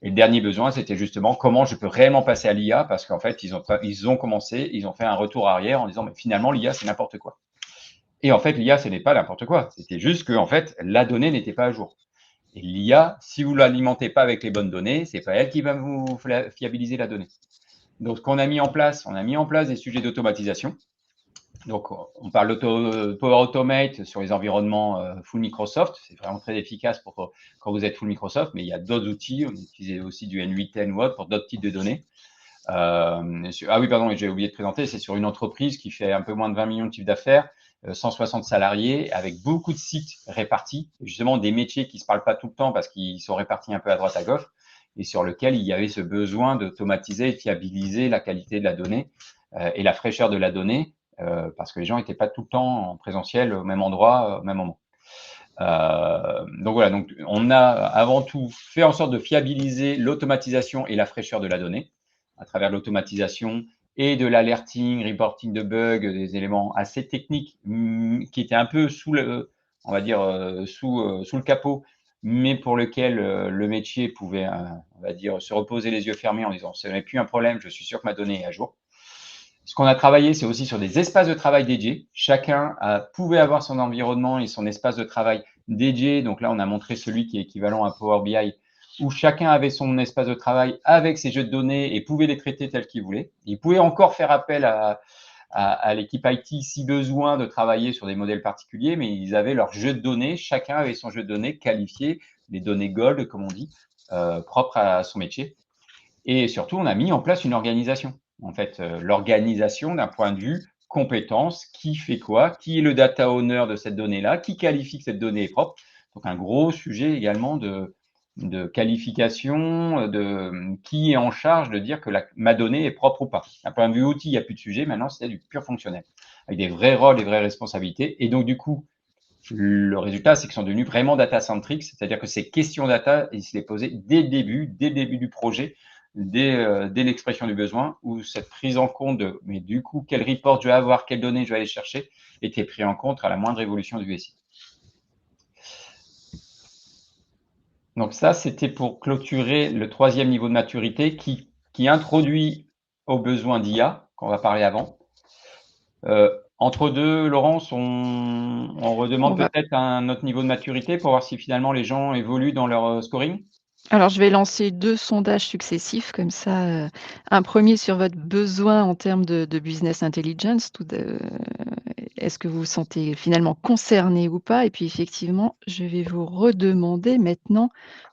Et le dernier besoin, c'était justement comment je peux réellement passer à l'IA, parce qu'en fait, ils ont commencé, ils ont fait un retour arrière en disant, mais finalement, l'IA, c'est n'importe quoi. Et en fait, l'IA, ce n'est pas n'importe quoi. C'était juste que, en fait, la donnée n'était pas à jour. Et l'IA, si vous l'alimentez pas avec les bonnes données, c'est pas elle qui va vous fiabiliser la donnée. Donc, ce qu'on a mis en place, on a mis en place des sujets d'automatisation. Donc, on parle de Power Automate sur les environnements full Microsoft. C'est vraiment très efficace pour quand vous êtes full Microsoft, mais il y a d'autres outils. On utilise aussi du N8N ou autre pour d'autres types de données. Ah oui, pardon, j'ai oublié de présenter, c'est sur une entreprise qui fait un peu moins de 20 millions de chiffre d'affaires, 160 salariés, avec beaucoup de sites répartis, justement des métiers qui ne se parlent pas tout le temps parce qu'ils sont répartis un peu à droite à gauche, et sur lequel il y avait ce besoin d'automatiser et de fiabiliser la qualité de la donnée et la fraîcheur de la donnée, parce que les gens n'étaient pas tout le temps en présentiel au même endroit, au même moment. Donc voilà, donc on a avant tout fait en sorte de fiabiliser l'automatisation et la fraîcheur de la donnée à travers l'automatisation et de l'alerting, reporting de bugs, des éléments assez techniques qui étaient un peu sous le, on va dire, sous le capot, mais pour lequel le métier pouvait, on va dire, se reposer les yeux fermés en disant ce n'est plus un problème, je suis sûr que ma donnée est à jour. Ce qu'on a travaillé, c'est aussi sur des espaces de travail dédiés. Chacun pouvait avoir son environnement et son espace de travail dédié. Donc là, on a montré celui qui est équivalent à Power BI, où chacun avait son espace de travail avec ses jeux de données et pouvait les traiter tels qu'il voulait. Il pouvait encore faire appel à l'équipe IT si besoin de travailler sur des modèles particuliers, mais ils avaient leur jeu de données. Chacun avait son jeu de données qualifié, les données gold, comme on dit, propres à son métier. Et surtout, on a mis en place une organisation. En fait, l'organisation d'un point de vue compétence, qui fait quoi, qui est le data owner de cette donnée-là, qui qualifie que cette donnée est propre. Donc, un gros sujet également de qualification, de qui est en charge de dire que ma donnée est propre ou pas. D'un point de vue outil, il n'y a plus de sujet. Maintenant, c'est du pur fonctionnel, avec des vrais rôles et vraies responsabilités. Et donc, du coup, le résultat, c'est qu'ils sont devenus vraiment data-centric, c'est-à-dire que ces questions data, ils se les posaient dès le début du projet, dès l'expression du besoin, où cette prise en compte de, mais du coup, quel report je vais avoir, quelles données je vais aller chercher, était pris en compte à la moindre évolution du SI. Donc ça, c'était pour clôturer le 3e niveau de maturité qui introduit aux besoins d'IA, qu'on va parler avant. Entre deux, Laurence, on redemande peut-être un autre niveau de maturité pour voir si finalement les gens évoluent dans leur scoring. Alors, je vais lancer 2 sondages successifs comme ça, un premier sur votre besoin en termes de business intelligence, est-ce que vous vous sentez finalement concerné ou pas? Et puis effectivement, je vais vous redemander maintenant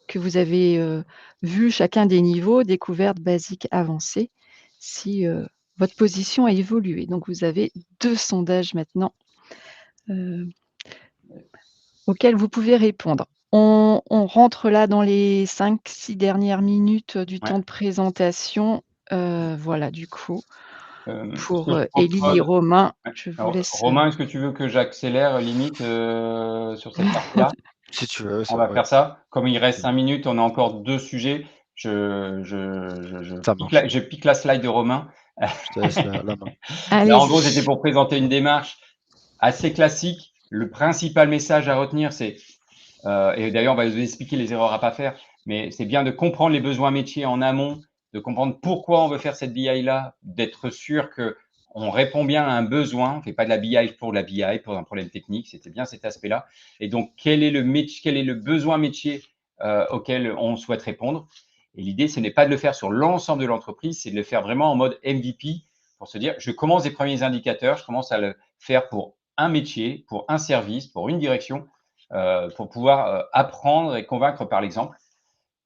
que vous avez, vu chacun des niveaux, découverte, basique, avancée, si, votre position a évolué. Donc vous avez 2 sondages maintenant, auxquels vous pouvez répondre. On rentre là dans les 5-6 dernières minutes du Ouais. temps de présentation. Voilà, du coup, Ce que pour je Élie et propose, Romain, ouais. je vous Alors, laisse. Romain, est-ce que tu veux que j'accélère limite sur cette partie-là? Si tu veux, On ça, va ouais, faire ça. Comme il reste c'est 5 bon, minutes, on a encore 2 sujets. ça marche. Je pique la slide de Romain. Je te laisse la main. Là, en gros, c'était Allez-y. pour présenter une démarche assez classique. Le principal message à retenir, c'est, et d'ailleurs, on va vous expliquer les erreurs à pas faire, mais c'est bien de comprendre les besoins métiers en amont, de comprendre pourquoi on veut faire cette BI-là, d'être sûr que on répond bien à un besoin. On ne fait pas de la BI pour la BI, pour un problème technique. C'était bien cet aspect-là. Et donc, quel est le besoin métier auquel on souhaite répondre? Et l'idée, ce n'est pas de le faire sur l'ensemble de l'entreprise, c'est de le faire vraiment en mode MVP pour se dire, je commence des premiers indicateurs, je commence à le faire pour un métier, pour un service, pour une direction, pour pouvoir apprendre et convaincre par l'exemple,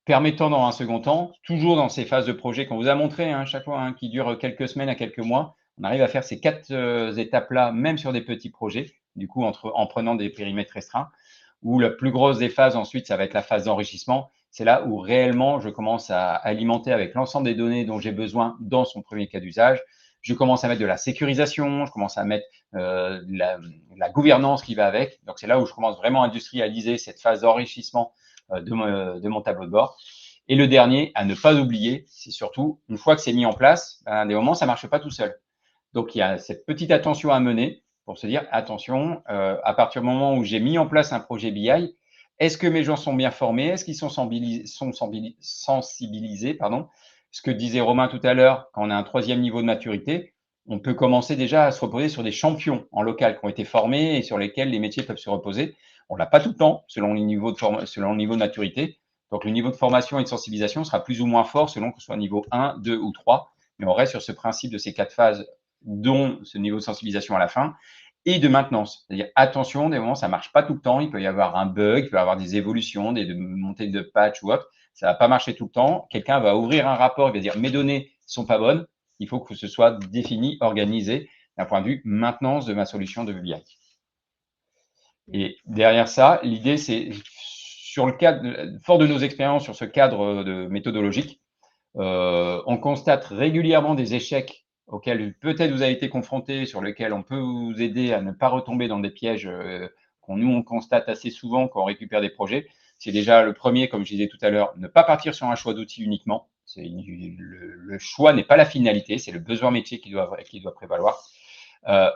permettant dans un second temps, toujours dans ces phases de projet qu'on vous a montré chaque fois, qui durent quelques semaines à quelques mois, on arrive à faire ces 4 étapes-là, même sur des petits projets, du coup en prenant des périmètres restreints, où la plus grosse des phases ensuite, ça va être la phase d'enrichissement. C'est là où réellement je commence à alimenter avec l'ensemble des données dont j'ai besoin dans son premier cas d'usage. Je commence à mettre de la sécurisation, je commence à mettre la gouvernance qui va avec. Donc c'est là où je commence vraiment à industrialiser cette phase d'enrichissement de mon tableau de bord. Et le dernier, à ne pas oublier, c'est surtout, une fois que c'est mis en place, à des moments, ça ne marche pas tout seul. Donc, il y a cette petite attention à mener pour se dire, attention, à partir du moment où j'ai mis en place un projet BI, est-ce que mes gens sont bien formés? Est-ce qu'ils sont sensibilisés, pardon? Ce que disait Romain tout à l'heure, quand on a un 3e niveau de maturité, on peut commencer déjà à se reposer sur des champions en local qui ont été formés et sur lesquels les métiers peuvent se reposer. On ne l'a pas tout le temps selon le niveau de maturité. Donc, le niveau de formation et de sensibilisation sera plus ou moins fort selon que ce soit niveau 1, 2 ou 3. Mais on reste sur ce principe de ces 4 phases, dont ce niveau de sensibilisation à la fin, et de maintenance. C'est-à-dire, attention, des moments, ça ne marche pas tout le temps. Il peut y avoir un bug, il peut y avoir des évolutions, des montées de patch ou autre. Ça ne va pas marcher tout le temps. Quelqu'un va ouvrir un rapport, il va dire, mes données ne sont pas bonnes. Il faut que ce soit défini, organisé d'un point de vue maintenance de ma solution de BI. Et derrière ça, l'idée, c'est sur le cadre, fort de nos expériences sur ce cadre de méthodologique, on constate régulièrement des échecs auxquels peut-être vous avez été confrontés, sur lesquels on peut vous aider à ne pas retomber dans des pièges on constate assez souvent quand on récupère des projets. C'est déjà le premier, comme je disais tout à l'heure, ne pas partir sur un choix d'outils uniquement. Le choix n'est pas la finalité, c'est le besoin métier qui doit prévaloir.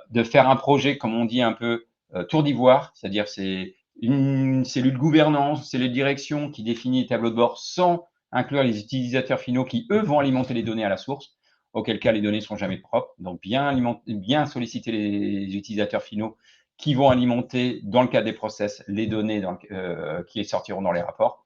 De faire un projet, comme on dit un peu, tour d'ivoire, c'est-à-dire c'est une cellule gouvernance, cellule direction qui définit les tableaux de bord sans inclure les utilisateurs finaux qui, eux, vont alimenter les données à la source, auquel cas les données ne sont jamais propres. Donc, bien solliciter les utilisateurs finaux qui vont alimenter, dans le cadre des process, les données qui sortiront dans les rapports.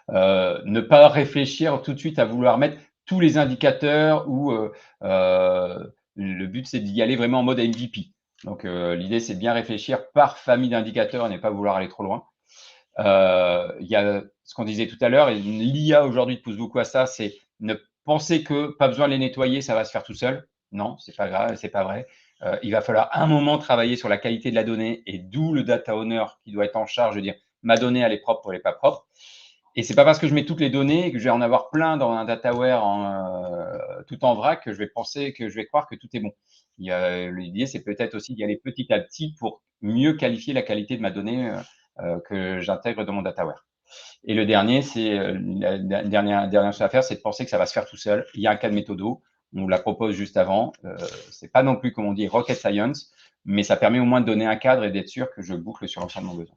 Ne pas réfléchir tout de suite à vouloir mettre tous les indicateurs ou le but, c'est d'y aller vraiment en mode MVP. Donc, l'idée, c'est de bien réfléchir par famille d'indicateurs et ne pas vouloir aller trop loin. Il y a ce qu'on disait tout à l'heure, et l'IA aujourd'hui pousse beaucoup à ça, c'est ne penser que pas besoin de les nettoyer, ça va se faire tout seul. Non, c'est pas grave, c'est pas vrai. Il va falloir un moment travailler sur la qualité de la donnée, et d'où le data owner qui doit être en charge de dire ma donnée, elle est propre ou elle n'est pas propre. Et c'est pas parce que je mets toutes les données et que je vais en avoir plein dans un dataware tout en vrac que je vais croire que tout est bon. L'idée, c'est peut-être aussi d'y aller petit à petit pour mieux qualifier la qualité de ma donnée que j'intègre dans mon dataware. Et le dernier, c'est la dernière chose à faire, c'est de penser que ça va se faire tout seul. Il y a un cas de méthodo, on vous la propose juste avant. C'est pas non plus, comme on dit, rocket science, mais ça permet au moins de donner un cadre et d'être sûr que je boucle sur l'ensemble de mon besoin.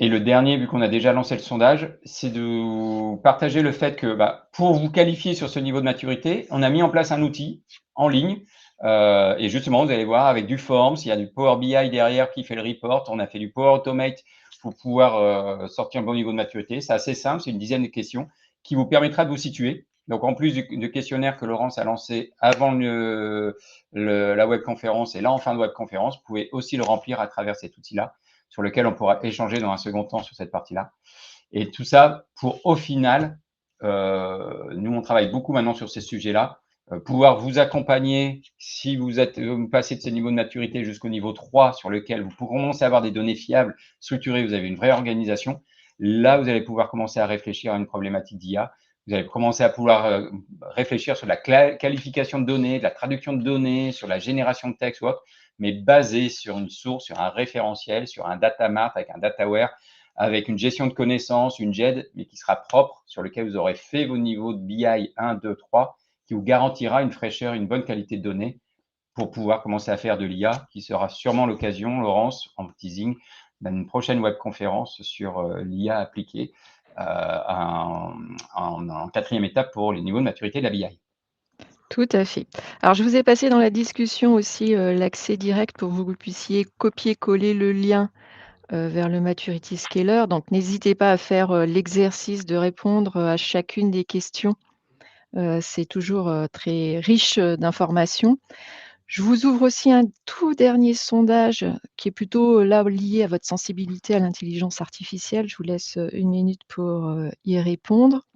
Et le dernier, vu qu'on a déjà lancé le sondage, c'est de partager le fait que pour vous qualifier sur ce niveau de maturité, on a mis en place un outil en ligne. Et justement, vous allez voir, avec du Forms, il y a du Power BI derrière qui fait le report. On a fait du Power Automate pour pouvoir sortir un bon niveau de maturité. C'est assez simple, c'est une dizaine de questions qui vous permettra de vous situer. Donc, en plus du questionnaire que Laurence a lancé avant la webconférence et là en fin de webconférence, vous pouvez aussi le remplir à travers cet outil-là, sur lequel on pourra échanger dans un second temps sur cette partie-là. Et tout ça pour, au final, nous, on travaille beaucoup maintenant sur ces sujets-là, pouvoir vous accompagner si vous passez de ce niveau de maturité jusqu'au niveau 3 sur lequel vous commencez à avoir des données fiables, structurées, vous avez une vraie organisation. Là, vous allez pouvoir commencer à réfléchir à une problématique d'IA. Vous allez commencer à pouvoir réfléchir sur la qualification de données, de la traduction de données, sur la génération de texte ou autre, mais basé sur une source, sur un référentiel, sur un data mart avec un dataware, avec une gestion de connaissances, une GED, mais qui sera propre, sur lequel vous aurez fait vos niveaux de BI 1, 2, 3, qui vous garantira une fraîcheur, une bonne qualité de données pour pouvoir commencer à faire de l'IA, qui sera sûrement l'occasion, Laurence, en teasing, d'une prochaine webconférence sur l'IA appliquée en 4e étape pour les niveaux de maturité de la BI. Tout à fait. Alors je vous ai passé dans la discussion aussi, l'accès direct pour que vous puissiez copier-coller le lien, vers le Maturity Scaler. Donc n'hésitez pas à faire, l'exercice de répondre, à chacune des questions. C'est toujours, très riche, d'informations. Je vous ouvre aussi un tout dernier sondage qui est plutôt, là, lié à votre sensibilité à l'intelligence artificielle. Je vous laisse, 1 minute pour, y répondre.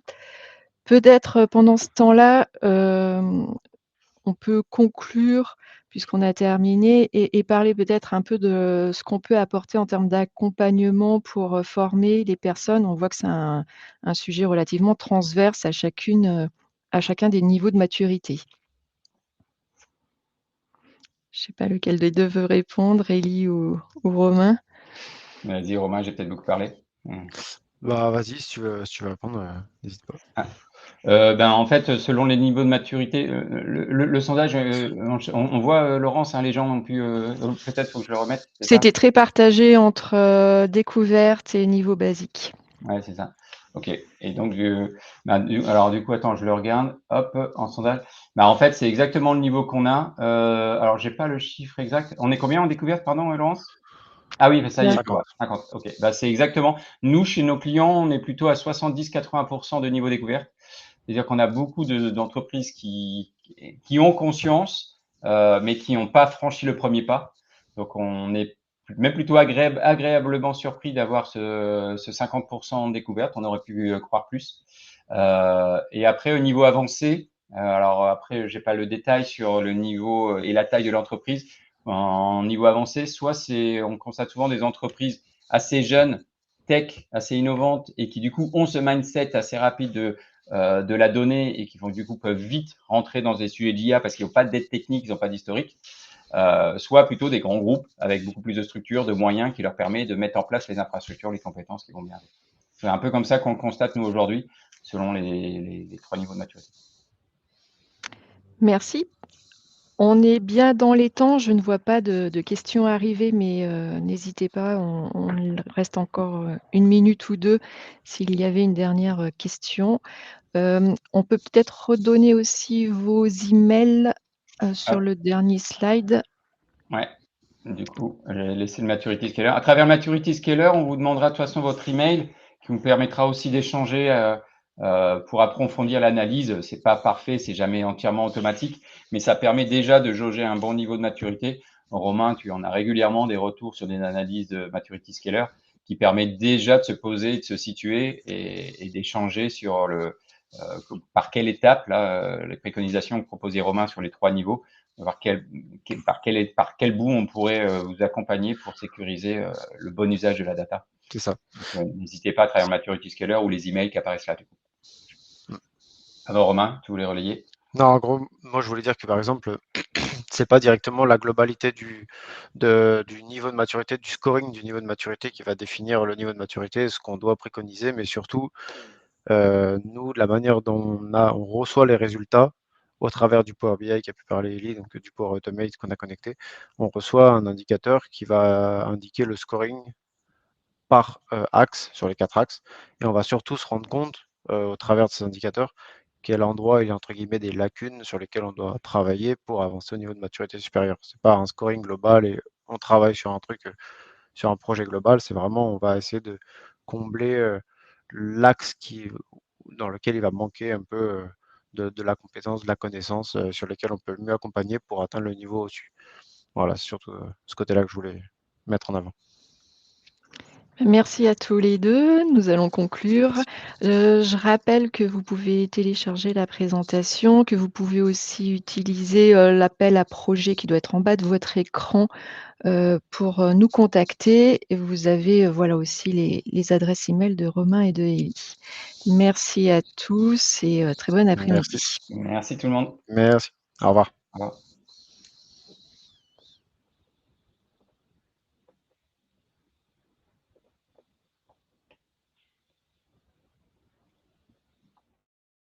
Peut-être, pendant ce temps-là, on peut conclure, puisqu'on a terminé et parler peut-être un peu de ce qu'on peut apporter en termes d'accompagnement pour, former les personnes. On voit que c'est un sujet relativement transverse à chacun des niveaux de maturité. Je ne sais pas lequel des 2 veut répondre, Élie ou Romain? Vas-y, Romain, j'ai peut-être beaucoup parlé. Bah, vas-y, si tu veux répondre, n'hésite pas. En fait, selon les niveaux de maturité, le sondage, on voit, Laurence, hein, les gens ont pu, peut-être faut que je le remette, c'est ça? C'était très partagé entre, découverte et niveau basique. Ouais, c'est ça. OK, et donc alors du coup, attends, je le regarde, hop, en sondage. En fait, c'est exactement le niveau qu'on a. Alors j'ai pas le chiffre exact. On est combien en découverte, pardon, Laurence? Ah oui, ça y est, je vois, 50. OK. C'est exactement. Nous, chez nos clients, on est plutôt à 70-80% de niveau découverte. C'est-à-dire qu'on a beaucoup d'entreprises qui ont conscience, mais qui n'ont pas franchi le premier pas. Donc, on est même plutôt agréablement surpris d'avoir ce 50% de découverte. On aurait pu croire plus. Et après, au niveau avancé, alors après, j'ai pas le détail sur le niveau et la taille de l'entreprise. En niveau avancé, soit on constate souvent des entreprises assez jeunes, tech, assez innovantes et qui du coup ont ce mindset assez rapide de la donnée et qui vont du coup peuvent vite rentrer dans des sujets d'IA parce qu'ils n'ont pas d'aide technique, ils n'ont pas d'historique, soit plutôt des grands groupes avec beaucoup plus de structures, de moyens qui leur permet de mettre en place les infrastructures, les compétences qui vont bien avec. C'est un peu comme ça qu'on le constate nous aujourd'hui, selon les 3 niveaux de maturité. Merci. On est bien dans les temps. Je ne vois pas de questions arriver, mais n'hésitez pas, il reste encore, 1 minute ou 2 s'il y avait une dernière, question. On peut peut-être redonner aussi vos emails, sur le dernier slide. Ouais. Du coup, j'ai laissé le Maturity Scaler. À travers le Maturity Scaler, on vous demandera de toute façon votre email qui vous permettra aussi d'échanger pour approfondir l'analyse. C'est pas parfait, c'est jamais entièrement automatique, mais ça permet déjà de jauger un bon niveau de maturité. Romain, tu en as régulièrement des retours sur des analyses de Maturity Scaler qui permettent déjà de se poser, de se situer et d'échanger sur par quelle étape, là, les préconisations que proposait Romain sur les 3 niveaux, voir par quel bout on pourrait vous accompagner pour sécuriser le bon usage de la data. C'est ça. N'hésitez pas à travers Maturity Scaler ou les emails qui apparaissent là. Du coup. Alors Romain, tu voulais relayer? Non, en gros, moi je voulais dire que par exemple, c'est pas directement la globalité du niveau de maturité, du scoring du niveau de maturité qui va définir le niveau de maturité, ce qu'on doit préconiser, mais surtout, nous, de la manière dont on reçoit les résultats au travers du Power BI qui a pu parler Ellie, donc du Power Automate qu'on a connecté, on reçoit un indicateur qui va indiquer le scoring par axe, sur les 4 axes, et on va surtout se rendre compte, au travers de ces indicateurs, quel endroit il y a entre guillemets des lacunes sur lesquelles on doit travailler pour avancer au niveau de maturité supérieure. C'est pas un scoring global et on travaille sur un truc, sur un projet global, c'est vraiment on va essayer de combler l'axe dans lequel il va manquer un peu de la compétence, de la connaissance, sur lesquels on peut mieux accompagner pour atteindre le niveau au-dessus. Voilà, c'est surtout ce côté-là que je voulais mettre en avant. Merci à tous les deux. Nous allons conclure. Je rappelle que vous pouvez télécharger la présentation, que vous pouvez aussi utiliser l'appel à projet qui doit être en bas de votre écran pour nous contacter. Et vous avez voilà aussi les adresses email de Romain et de Élie. Merci à tous et très bon Merci. après-midi. Merci tout le monde. Merci. Au revoir. Au revoir.